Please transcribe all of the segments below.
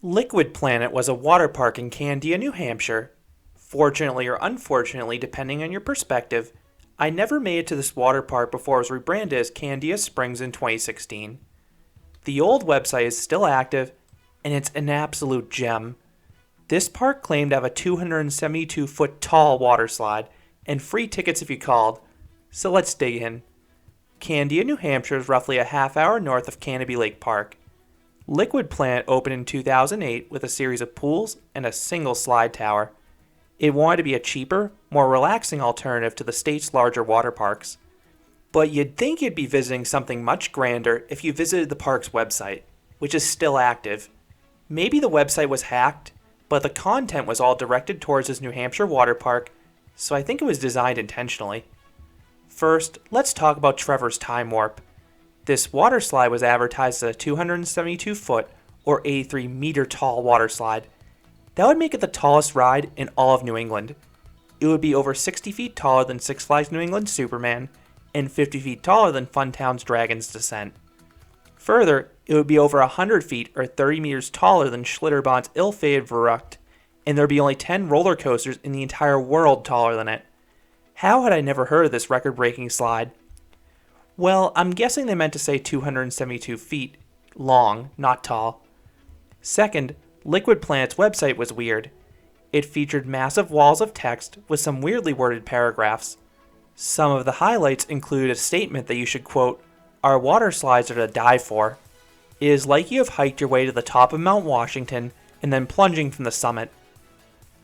Liquid Planet was a water park in Candia, New Hampshire. Fortunately or unfortunately, depending on your perspective, I never made it to this water park before it was rebranded as Candia Springs in 2016. The old website is still active, and it's an absolute gem. This park claimed to have a 272-foot tall water slide and free tickets if you called, so let's dig in. Candia, New Hampshire is roughly a half hour north of Canobie Lake Park. Liquid Planet opened in 2008 with a series of pools and a single slide tower. It wanted to be a cheaper, more relaxing alternative to the state's larger water parks. But you'd think you'd be visiting something much grander if you visited the park's website, which is still active. Maybe the website was hacked, but the content was all directed towards this New Hampshire water park, so I think it was designed intentionally. First, let's talk about Trevor's Time Warp. This water slide was advertised as a 272-foot or 83-meter tall water slide. That would make it the tallest ride in all of New England. It would be over 60 feet taller than Six Flags New England's Superman and 50 feet taller than Funtown's Dragon's Descent. Further, it would be over 100 feet or 30 meters taller than Schlitterbahn's ill-fated Verrückt, and there would be only 10 roller coasters in the entire world taller than it. How had I never heard of this record-breaking slide? Well, I'm guessing they meant to say 272 feet long, not tall. Second, Liquid Planet's website was weird. It featured massive walls of text with some weirdly worded paragraphs. Some of the highlights included a statement that you should quote, "Our water slides are to die for. It is like you have hiked your way to the top of Mount Washington and then plunging from the summit."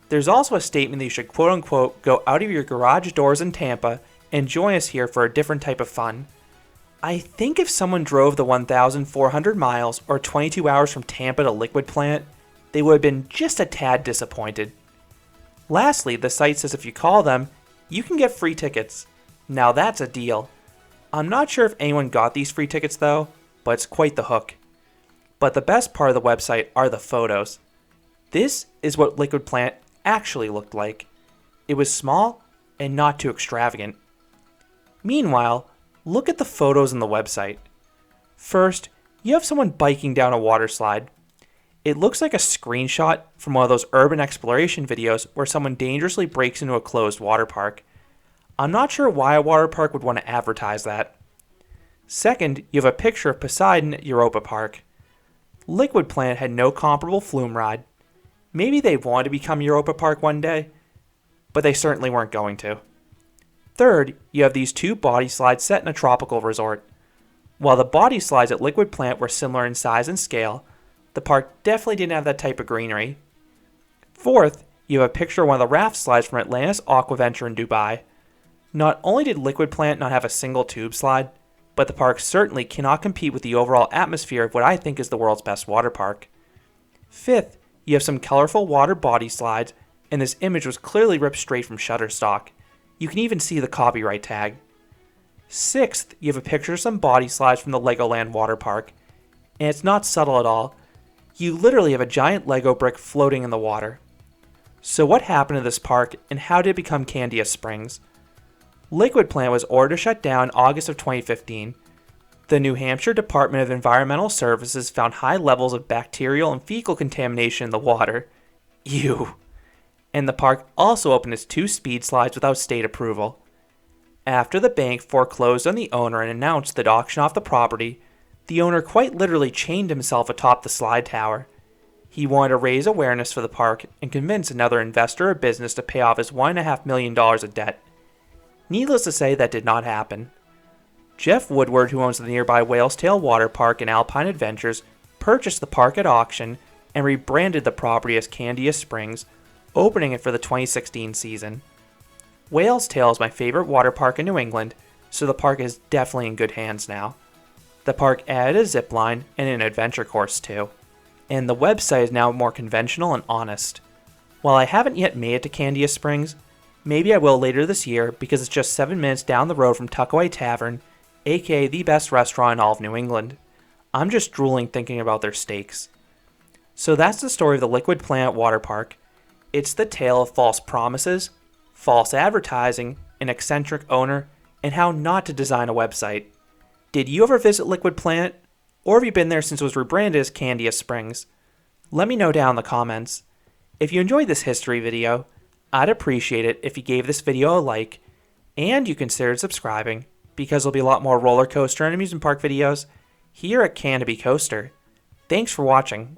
There's also a statement that you should quote unquote go out of your garage doors in Tampa and join us here for a different type of fun. I think if someone drove the 1,400 miles or 22 hours from Tampa to Liquid Planet, they would have been just a tad disappointed. Lastly, the site says if you call them, you can get free tickets. Now that's a deal. I'm not sure if anyone got these free tickets though, but it's quite the hook. But the best part of the website are the photos. This is what Liquid Planet actually looked like. It was small and not too extravagant. Meanwhile, look at the photos on the website. First, you have someone biking down a water slide. It looks like a screenshot from one of those urban exploration videos where someone dangerously breaks into a closed water park. I'm not sure why a water park would want to advertise that. Second, you have a picture of Poseidon at Europa Park. Liquid Planet had no comparable flume ride. Maybe they wanted to become Europa Park one day, but they certainly weren't going to. Third, you have these two body slides set in a tropical resort. While the body slides at Liquid Planet were similar in size and scale, the park definitely didn't have that type of greenery. Fourth, you have a picture of one of the raft slides from Atlantis Aquaventure in Dubai. Not only did Liquid Planet not have a single tube slide, but the park certainly cannot compete with the overall atmosphere of what I think is the world's best water park. Fifth, you have some colorful water body slides, and this image was clearly ripped straight from Shutterstock. You can even see the copyright tag. Sixth, you have a picture of some body slides from the Legoland water park, and it's not subtle at all. You literally have a giant Lego brick floating in the water. So what happened to this park, and how did it become Candia Springs? Liquid Planet was ordered to shut down in August of 2015. The New Hampshire Department of Environmental Services found high levels of bacterial and fecal contamination in the water. Ew. And the park also opened its two speed slides without state approval. After the bank foreclosed on the owner and announced they'd auction off the property, the owner quite literally chained himself atop the slide tower. He wanted to raise awareness for the park and convince another investor or business to pay off his $1.5 million of debt. Needless to say, that did not happen. Jeff Woodward, who owns the nearby Whale's Tail Water Park and Alpine Adventures, purchased the park at auction and rebranded the property as Candia Springs, opening it for the 2016 season. Whale's Tail is my favorite water park in New England, so the park is definitely in good hands now. The park added a zip line and an adventure course too, and the website is now more conventional and honest. While I haven't yet made it to Candia Springs, maybe I will later this year because it's just 7 minutes down the road from Tuckaway Tavern, aka the best restaurant in all of New England. I'm just drooling thinking about their steaks. So that's the story of the Liquid Planet Water Park. It's the tale of false promises, false advertising, an eccentric owner, and how not to design a website. Did you ever visit Liquid Planet? Or have you been there since it was rebranded as Candia Springs? Let me know down in the comments. If you enjoyed this history video, I'd appreciate it if you gave this video a like and you considered subscribing, because there'll be a lot more roller coaster and amusement park videos here at Candia Coaster. Thanks for watching.